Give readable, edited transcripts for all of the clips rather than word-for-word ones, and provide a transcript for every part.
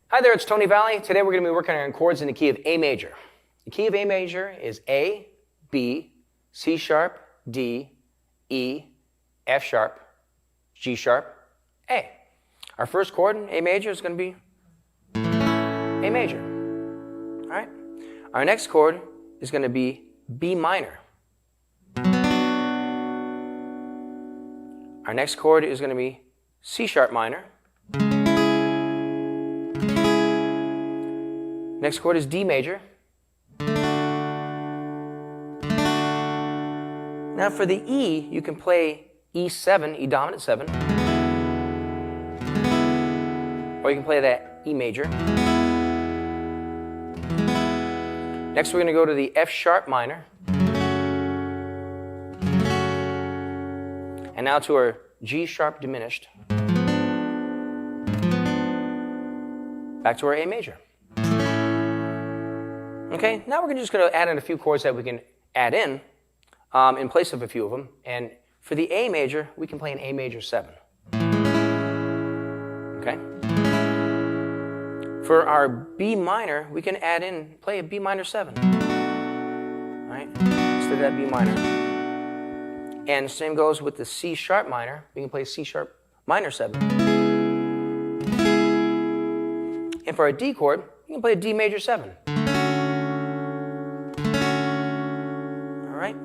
Hi there, it's Tony Valley. Today we're going to be working on chords in the key of A major. The key of A major is A, B, C sharp, D, E, F sharp, G sharp, A. Our first chord in A major is going to be A major. All right. Our next chord is going to be B minor. Our next chord is going to be C sharp minor. Next chord is D major. Now for the E, you can play E7, E dominant 7. Or you can play that E major. Next we're going to go to the F sharp minor. And now to our G sharp diminished. Back to our A major. Okay, now we're just going to add in a few chords that we can add in place of a few of them. And for the A major, we can play an A major 7. Okay? For our B minor, we can add in, play a B minor 7. All right? Instead of that B minor. And the same goes with the C sharp minor. We can play C sharp minor 7. And for our D chord, we can play a D major 7. All right?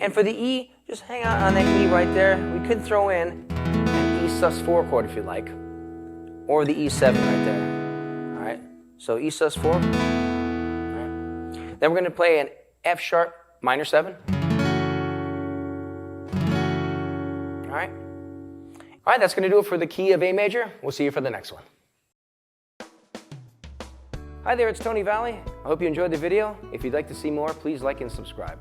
And for the E, just hang out on that E right there. We could throw in an E sus4 chord if you like, or the E7 right there. All right? So E sus4. All right? Then we're going to play an F sharp minor 7. All right? All right, that's going to do it for the key of A major. We'll see you for the next one. Hi there, it's Tony Valley. I hope you enjoyed the video. If you'd like to see more, please like and subscribe.